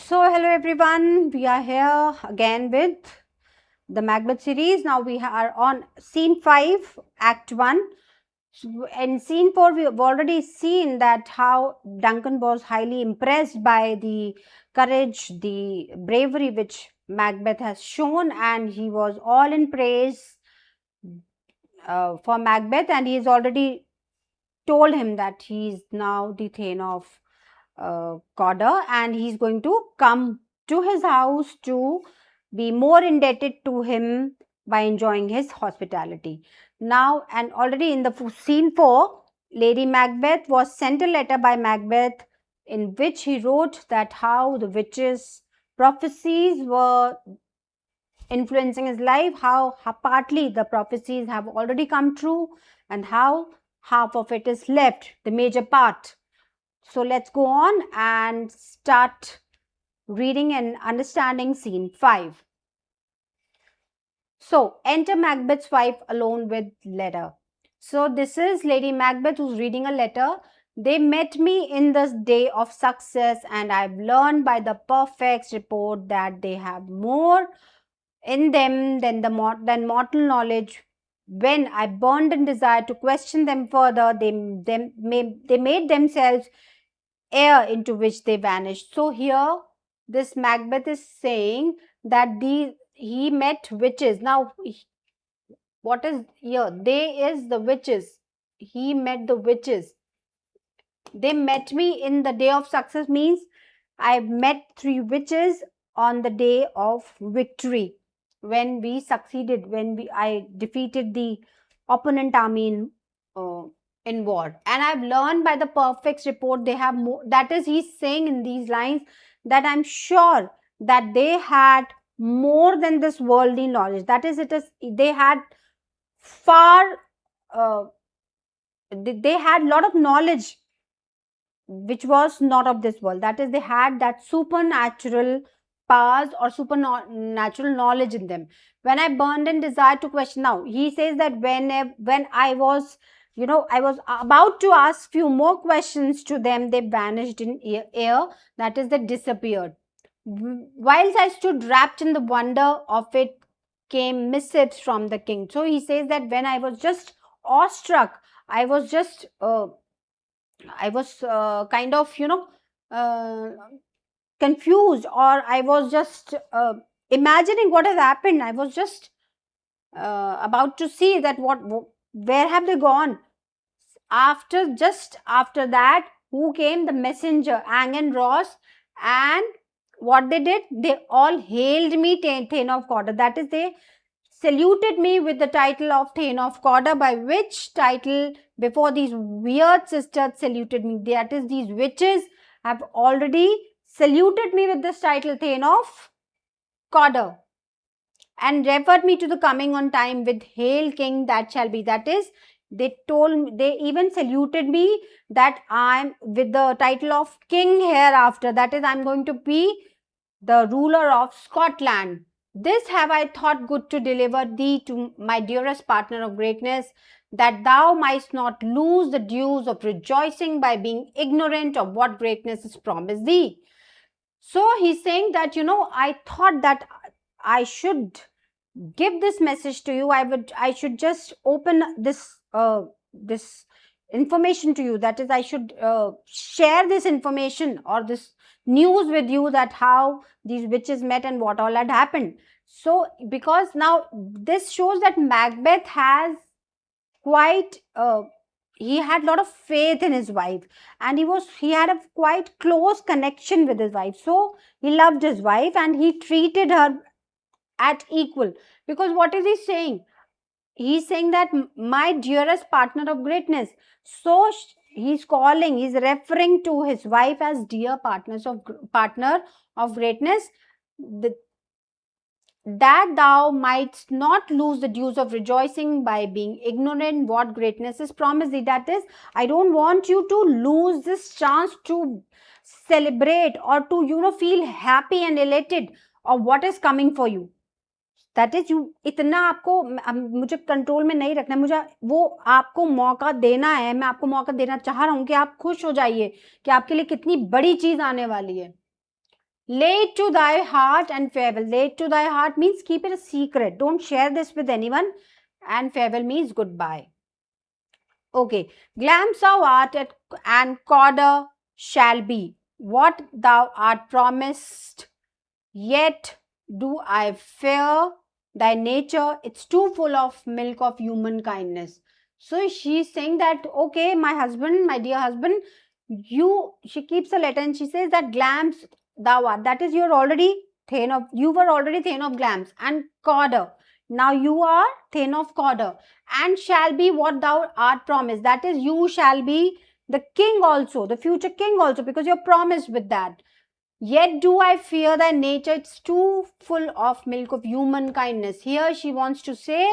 So, hello everyone, we are here again with the Macbeth series. Now we are on scene 5, act 1. In scene 4, we have already seen that how Duncan was highly impressed by the courage, the bravery which Macbeth has shown, and he was all in praise for Macbeth, and he has already told him that he is now the Thane of Corder, and he's going to come to his house to be more indebted to him by enjoying his hospitality. Now, and already in the scene 4, Lady Macbeth was sent a letter by Macbeth in which he wrote that how the witches' prophecies were influencing his life, how partly the prophecies have already come true, and how half of it is left, the major part. So let's go on and start reading and understanding scene 5. So enter Macbeth's wife alone with letter. So this is Lady Macbeth who's reading a letter. They met me in this day of success, and I've learned by the perfect report that they have more in them than mortal knowledge. When I burned in desire to question them further, they made themselves air into which they vanished. So here this Macbeth is saying that he met witches. Now what is here? They is the witches. He met the witches. They met me in the day of success means I met 3 witches on the day of victory, when we succeeded, when I defeated the opponent army in war. And I've learned by the perfect report they have more. That is, he's saying in these lines that I'm sure that they had more than this worldly knowledge. That is, they had far, they had lot of knowledge which was not of this world. That is, they had that supernatural powers or supernatural knowledge in them. When I burned in desire to question, now he says that when I was, I was about to ask few more questions to them, they vanished in air. That is, they disappeared. Whilst I stood wrapped in the wonder of it, came missives from the king. So he says that when I was just awestruck, I was just kind of, confused, or I was just imagining what has happened. I was just about to see that where have they gone. Just after that, who came? The messenger, Ang and Ross, and what they did, they all hailed me Thane of Corder. That is, they saluted me with the title of Thane of Corder, by which title before these weird sisters saluted me. That is, these witches have already saluted me with this title, Thane of Corder, and referred me to the coming on time with Hail King that shall be. That is, they even saluted me that I'm with the title of King hereafter. That is, I'm going to be the ruler of Scotland. This have I thought good to deliver thee to my dearest partner of greatness, that thou mightst not lose the dues of rejoicing by being ignorant of what greatness is promised thee. So he's saying that, I thought that I should give this message to you. I should just open this information to you. That is, I should share this information or this news with you, that how these witches met and what all had happened. So because now this shows that Macbeth has quite he had a lot of faith in his wife, and he had a quite close connection with his wife. So he loved his wife and he treated her at equal. Because what is he saying? He's saying that my dearest partner of greatness. So he's referring to his wife as dear partner of greatness. That thou mightst not lose the dues of rejoicing by being ignorant what greatness is promised thee. That is, I don't want you to lose this chance to celebrate or to, feel happy and elated of what is coming for you. That is, you इतना आपको मुझे control में नहीं रखना है, मुझे वो आपको मौका देना है, मैं आपको मौका देना चाह रहा हूं कि आप खुश हो जाइए कि आपके लिए कितनी बड़ी चीज आने वाली है. Lay it to thy heart and farewell. Lay it to thy heart means keep it a secret. Don't share this with anyone. And farewell means goodbye. Okay. Glams thou art at, and cawdor shall be. What thou art promised, yet do I fear thy nature. It's too full of milk of human kindness. So she's saying that, okay, my husband, my dear husband, she keeps a letter and she says that glams thou art. That is, you were already thin of glams and cawdor. Now you are thin of cawdor and shall be what thou art promised. That is, you shall be the king also, the future king also, because you're promised with that. Yet do I fear thy nature, it's too full of milk of human kindness. Here she wants to say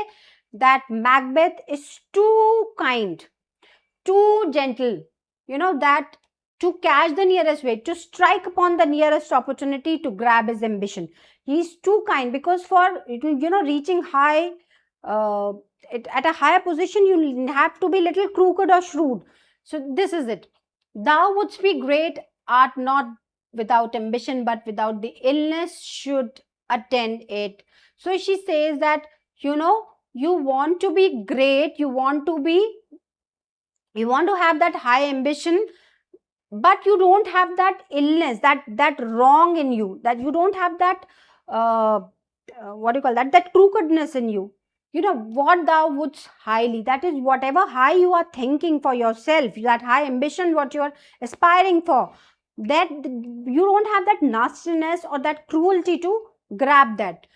that Macbeth is too kind, too gentle, that to catch the nearest way, to strike upon the nearest opportunity to grab his ambition. He's too kind because for, reaching high, uh, at a higher position, you have to be little crooked or shrewd. So this is it. Thou wouldst be great, art not without ambition, but without the illness should attend it. So she says that, you want to be great, you want to have that high ambition, but you don't have that illness, that wrong in you, that you don't have that what do you call that crookedness in you. What thou wouldst highly, that is whatever high you are thinking for yourself, that high ambition what you are aspiring for, that you don't have that nastiness or that cruelty to grab that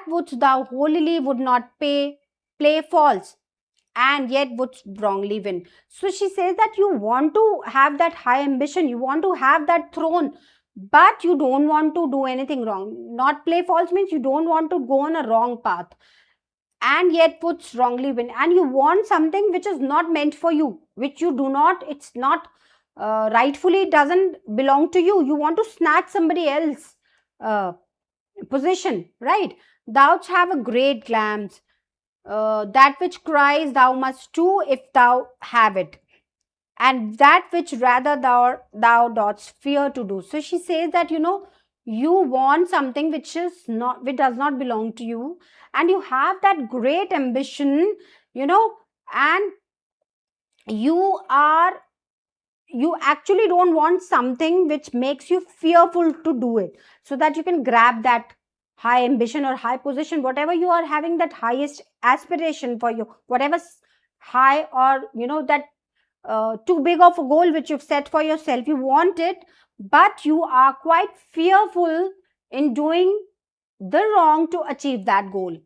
which thou holily would not play false, and yet would wrongly win. So she says that you want to have that high ambition, you want to have that throne, but you don't want to do anything wrong. Not play false means you don't want to go on a wrong path, and yet would wrongly win. And you want something which is not meant for you, which you do not, it's not rightfully doesn't belong to you. You want to snatch somebody else position, right? Thou have a great glance, that which cries thou must do if thou have it, and that which rather thou dost fear to do. So she says that, you want something which does not belong to you, and you have that great ambition, and you are you actually don't want something which makes you fearful to do it, so that you can grab that high ambition or high position, whatever you are having, that highest aspiration for you, whatever high, or that too big of a goal which you've set for yourself, you want it, but you are quite fearful in doing the wrong to achieve that goal.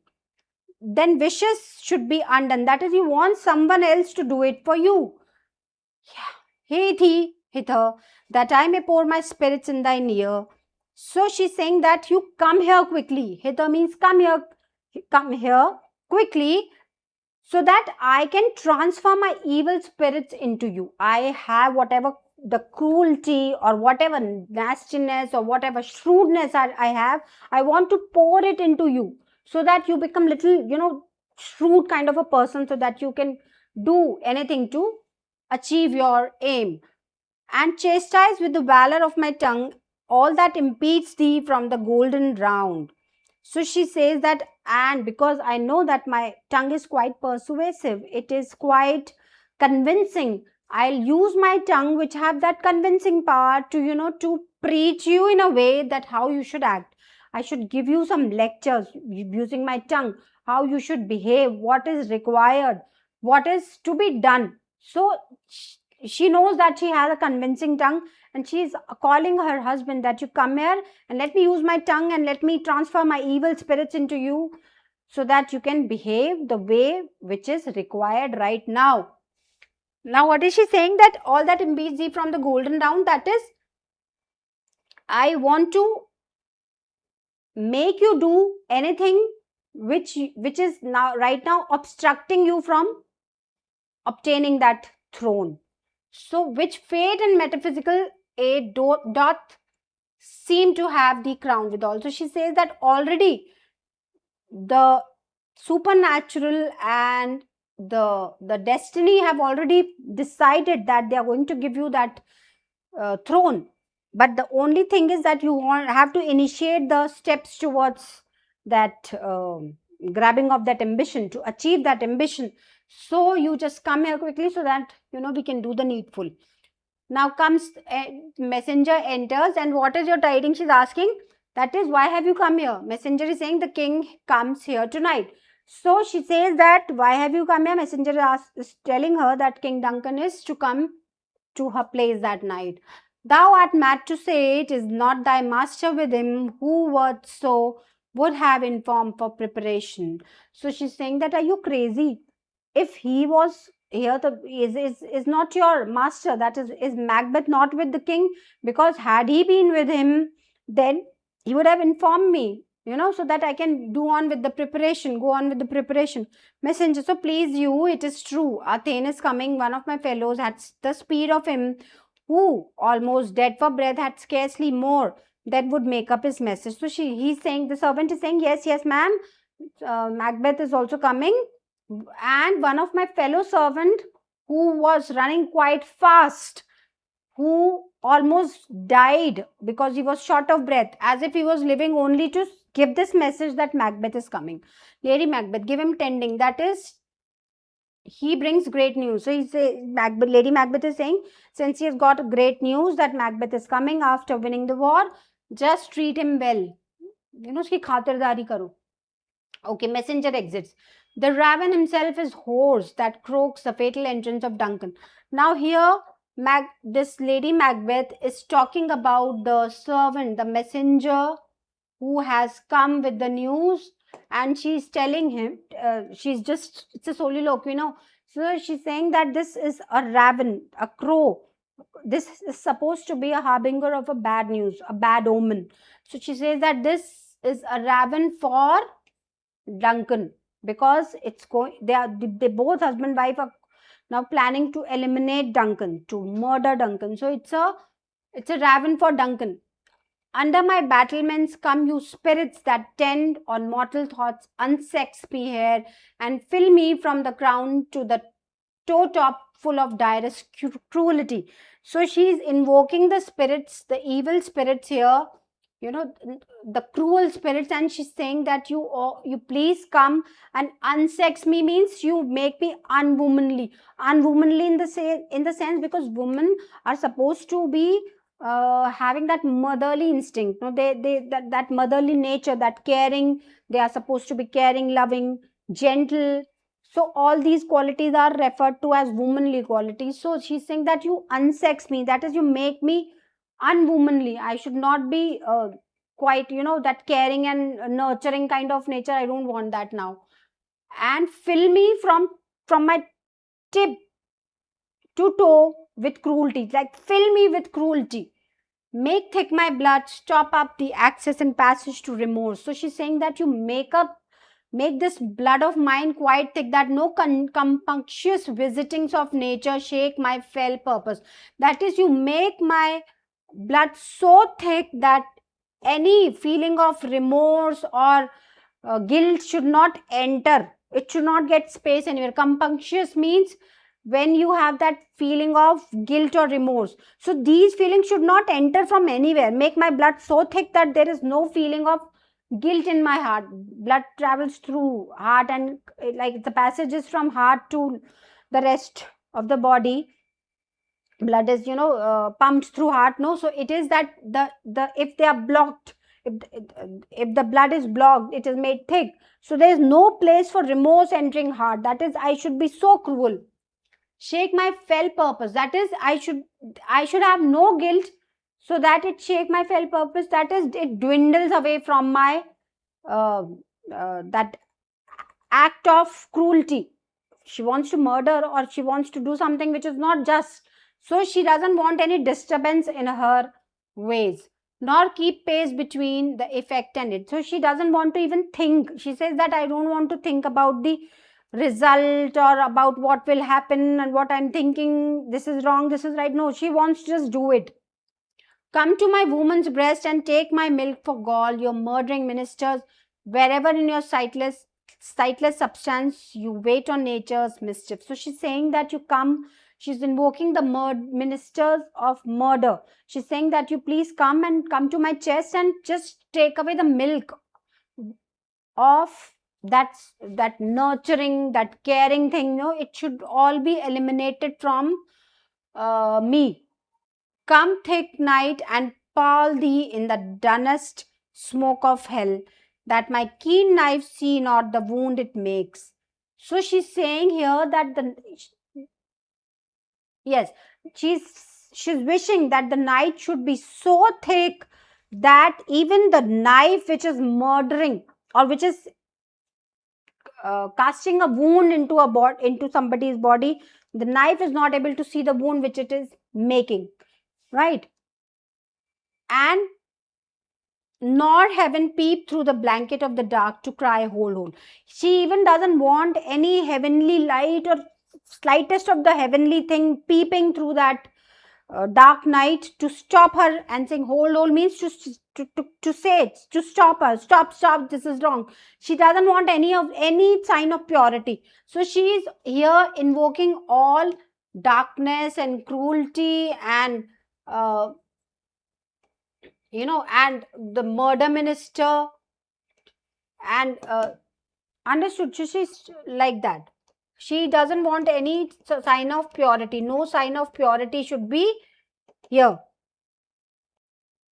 Then wishes should be undone, that is, you want someone else to do it for you. Hath he hither, that I may pour my spirits in thine ear. So she's saying that you come here quickly. Hither means come here quickly, so that I can transfer my evil spirits into you. I have whatever the cruelty or whatever nastiness or whatever shrewdness I have, I want to pour it into you, so that you become little, shrewd kind of a person, so that you can do anything to achieve your aim. And chastise with the valor of my tongue all that impedes thee from the golden round. So she says that, and because I know that my tongue is quite persuasive, it is quite convincing, I'll use my tongue, which have that convincing power, to preach you in a way that how you should act. I should give you some lectures using my tongue, how you should behave, what is required, what is to be done. So she knows that she has a convincing tongue, and she is calling her husband that you come here and let me use my tongue and let me transfer my evil spirits into you, so that you can behave the way which is required right now. Now what is she saying? That all that impedes thee from the golden round, that is, I want to make you do anything which is now right now obstructing you from obtaining that throne. So which fate and metaphysical aid doth seem to have the crown withal. So she says that already the supernatural and the destiny have already decided that they are going to give you that throne. but the only thing is that you have to initiate the steps towards that grabbing of that ambition, to achieve that ambition. So you just come here quickly so that we can do the needful. Now comes messenger enters, and what is your tidings, she's asking. That is, why have you come here? Messenger is saying the king comes here tonight. So she says that, why have you come here? Messenger is telling her that King Duncan is to come to her place that night. Thou art mad to say it is not thy master with him, who wert so would have informed for preparation. So she's saying that, are you crazy? If he was here, the is not your master. That is Macbeth not with the king? Because had he been with him, then he would have informed me, so that I can do on with the preparation, go on with the preparation. Messenger, so please you, it is true. Athene is coming. One of my fellows had the speed of him, who, almost dead for breath, had scarcely more that would make up his message. So he's saying, the servant is saying, yes, yes, ma'am. Macbeth is also coming, and one of my fellow servant who was running quite fast, who almost died because he was short of breath, as if he was living only to give this message that Macbeth is coming. Lady Macbeth, give him tending. That is, he brings great news. So Lady Macbeth is saying, since he has got great news that Macbeth is coming after winning the war, just treat him well. Uski khatirdari karo. Okay, messenger exits. The raven himself is hoarse that croaks the fatal entrance of Duncan. Now here, this Lady Macbeth is talking about the servant, the messenger who has come with the news, and she's telling him, it's a soliloquy, So she's saying that this is a raven, a crow. This is supposed to be a harbinger of a bad news, a bad omen. So she says that this is a raven for Duncan, because it's going. They both husband and wife are now planning to eliminate Duncan, to murder Duncan. So it's a raven for Duncan. Under my battlements come you spirits that tend on mortal thoughts, unsex me here, and fill me from the crown to the toe top full of direst cruelty. So she's invoking the spirits, the evil spirits here, the cruel spirits, and she's saying that you please come and unsex me, means you make me unwomanly. Unwomanly in the sense, because women are supposed to be having that motherly instinct, that motherly nature, that caring. They are supposed to be caring, loving, gentle. So all these qualities are referred to as womanly qualities. So she's saying that you unsex me, that is, you make me unwomanly. I should not be quite, that caring and nurturing kind of nature. I don't want that now. And fill me from my tip to toe with cruelty. Like, fill me with cruelty. Make thick my blood, stop up the access and passage to remorse. So she's saying that you make this blood of mine quite thick, that no compunctious visitings of nature shake my fell purpose. That is, you make my blood so thick that any feeling of remorse or guilt should not enter. It should not get space anywhere. Compunctious means when you have that feeling of guilt or remorse. So these feelings should not enter from anywhere. Make my blood so thick that there is no feeling of guilt in my heart. Blood travels through heart, and like the passage is from heart to the rest of the body. Blood is pumped through heart, no? So it is that the if they are blocked, if the blood is blocked, it is made thick. So there is no place for remorse entering heart. That is, I should be so cruel. Shake my fell purpose. That is, I should have no guilt, so that it shake my fell purpose. That is, it dwindles away from my that act of cruelty. She wants to murder, or she wants to do something which is not just. So she doesn't want any disturbance in her ways, nor keep pace between the effect and it. So she doesn't want to even think. She says that I don't want to think about the result or about what will happen and what I'm thinking. This is wrong, this is right. No, she wants to just do it. Come to my woman's breast and take my milk for gall, your murdering ministers, wherever in your sightless substance you wait on nature's mischief. So she's saying that you come, She's invoking the ministers of murder. She's saying that you please come to my chest and just take away the milk of that nurturing, that caring thing. It should all be eliminated from me. Come thick night and pall thee in the dunnest smoke of hell, that my keen knife see not the wound it makes. So she's saying here that yes, she's wishing that the night should be so thick that even the knife which is murdering, or which is casting a wound into somebody's body, the knife is not able to see the wound which it is making, right? And nor heaven peep through the blanket of the dark to cry hold. She even doesn't want any heavenly light or slightest of the heavenly thing peeping through that dark night to stop her and saying hold means to say it, to stop her, stop, this is wrong. She doesn't want any sign of purity. So she is here invoking all darkness and cruelty and and the murder minister, and understood. So she's like that. She doesn't want any sign of purity. No sign of purity should be here.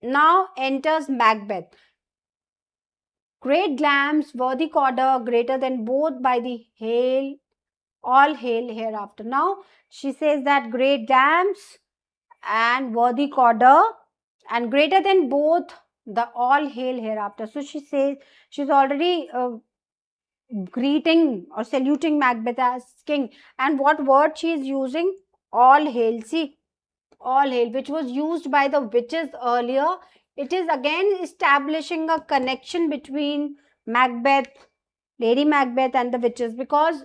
Now enters Macbeth. Great glams, worthy cawdor, greater than both by the hail, all hail hereafter. Now she says that great glams and worthy cawdor and greater than both the all hail hereafter. So she says she's already greeting or saluting Macbeth as king. And what word she is using? All hail. See, all hail, which was used by the witches earlier. It is again establishing a connection between Macbeth, Lady Macbeth, and the witches, because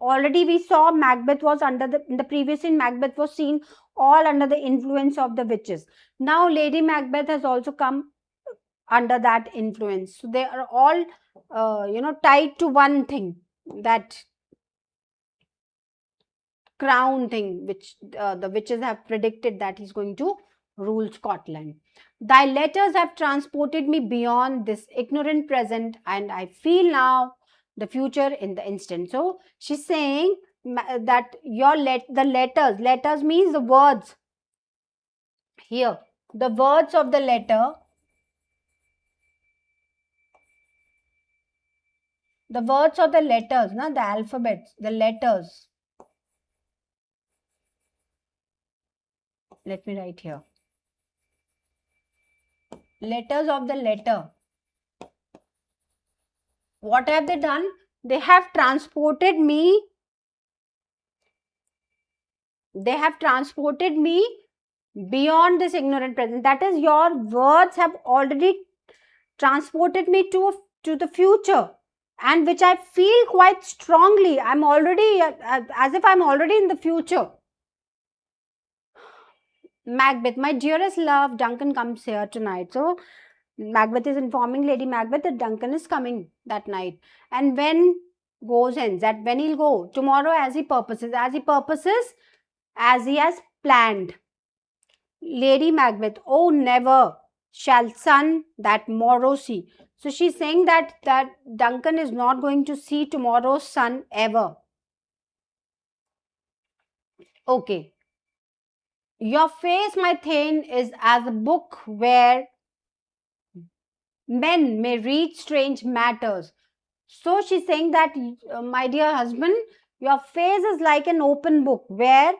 already we saw Macbeth was in the previous scene, Macbeth was seen all under the influence of the witches. Now Lady Macbeth has also come under that influence. So they are all, tied to one thing, that crown thing, which the witches have predicted that he's going to rule Scotland. Thy letters have transported me beyond this ignorant present, and I feel now the future in the instant. So she's saying that the letters means the words. Here, the words of the letter, the words of the letters, the alphabets, the letters. Let me write here. Letters of the letter. What have they done? They have transported me. They have transported me beyond this ignorant present. That is, your words have already transported me to the future, and which I feel quite strongly. I'm already, as if I'm already in the future. Macbeth, my dearest love, Duncan comes here tonight. So Macbeth is informing Lady Macbeth that Duncan is coming that night. And when goes hence, that when he'll go tomorrow as he purposes, as he has planned. Lady Macbeth, oh never shall sun that morrow see. So she's saying that Duncan is not going to see tomorrow's sun ever. Okay. Your face, my Thane, is as a book where men may read strange matters. So she's saying that, my dear husband, your face is like an open book where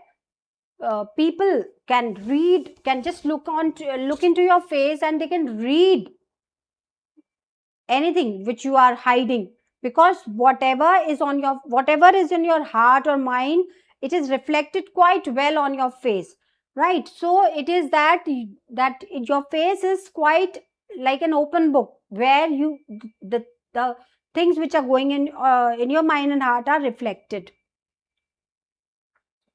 people can read, can just look into your face, and they can read anything which you are hiding, because whatever is in your heart or mind, it is reflected quite well on your face, right? So it is that your face is quite like an open book where the things which are going in your mind and heart are reflected.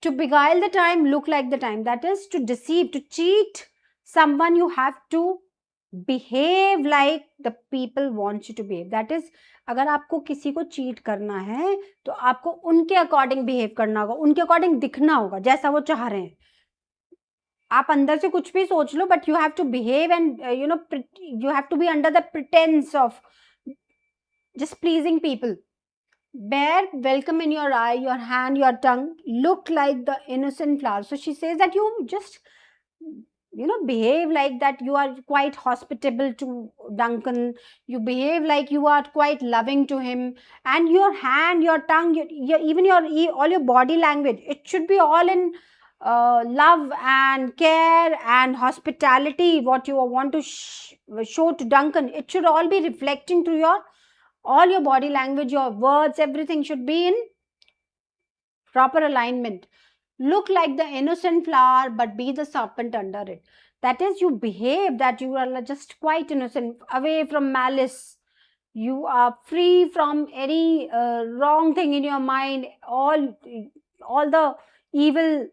To beguile the time, look like the time. That is, to deceive, to cheat someone, you have to behave like the people want you to behave. That is, अगर आपको किसी को cheat करना है तो आपको उनके according behave करना होगा, उनके अकॉर्डिंग दिखना होगा जैसा वो चाह रहे हैं. आप अंदर से कुछ भी सोच लो, but you have to behave and you have to be under the pretence of just pleasing people. Bear welcome in your eye, your hand, your tongue, look like the innocent flower. So she says that you just, behave like that. You are quite hospitable to Duncan. You behave like you are quite loving to him. And your hand, your tongue, even all your body language, it should be all in love and care and hospitality. What you want to show to Duncan, it should all be reflecting to all your body language, your words, everything should be in proper alignment. Look like the innocent flower, but be the serpent under it. That is, you behave that you are just quite innocent, away from malice. You are free from any wrong thing in your mind. All the evil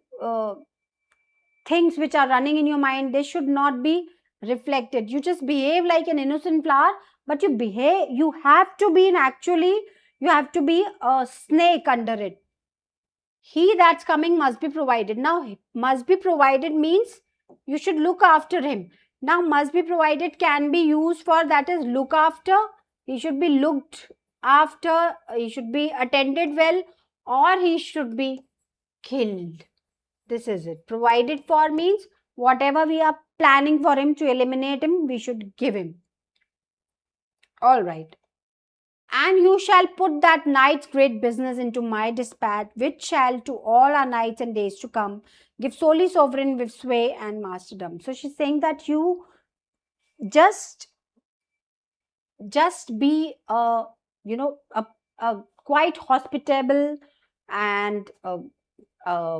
things which are running in your mind, they should not be reflected. You just behave like an innocent flower, but you have to be you have to be a snake under it. He that's coming must be provided. Now, must be provided means you should look after him. Now, must be provided can be used for, that is, look after. He should be looked after, he should be attended well, or he should be killed. This is it. Provided for means whatever we are planning for him to eliminate him, we should give him. All right. And you shall put that night's great business into my dispatch, which shall to all our nights and days to come give solely sovereign with sway and masterdom. So she's saying that you just be a quite hospitable and a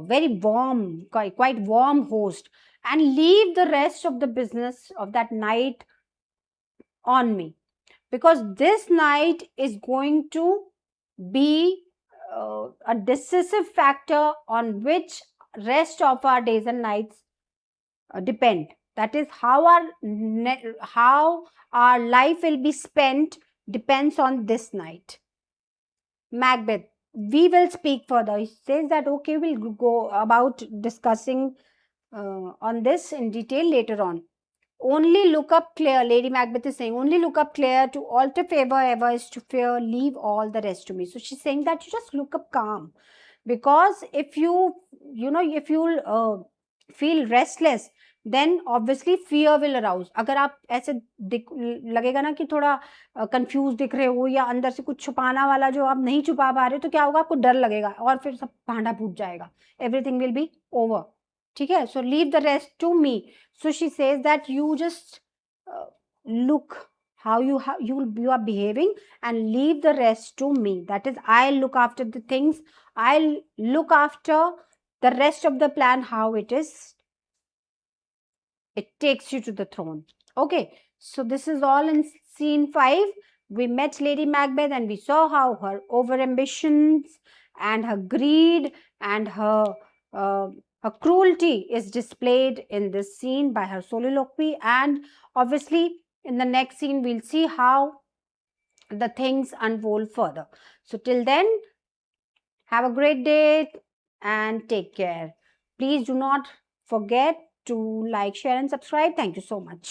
very warm, quite warm host, and leave the rest of the business of that night on me, because this night is going to be a decisive factor on which rest of our days and nights depend. That is, how our life will be spent depends on this night. Macbeth, we will speak further. He says that okay, we'll go about discussing on this in detail later on. Only look up clear, Lady Macbeth is saying, only look up clear, to alter favor ever is to fear, leave all the rest to me. So she's saying that you just look up calm, because if you feel restless, then obviously fear will arouse. अगर आप ऐसे लगेगा ना कि थोड़ा confuse दिख रहे हो या अंदर से कुछ छुपाना वाला जो आप नहीं छुपा पा रहे, तो क्या होगा, आपको डर लगेगा और फिर सब भांडा फूट जाएगा. Everything will be over. ठीक है? So leave the rest to me. So she says that you just look how you are behaving and leave the rest to me. That is, I'll look after the things. I'll look after the rest of the plan, how it is. It takes you to the throne. Okay. So this is all in scene 5. We met Lady Macbeth and we saw how her overambitions and her greed and her cruelty is displayed in this scene by her soliloquy, and obviously in the next scene we'll see how the things unfold further. So till then, have a great day and take care. Please do not forget to like, share and subscribe. Thank you so much.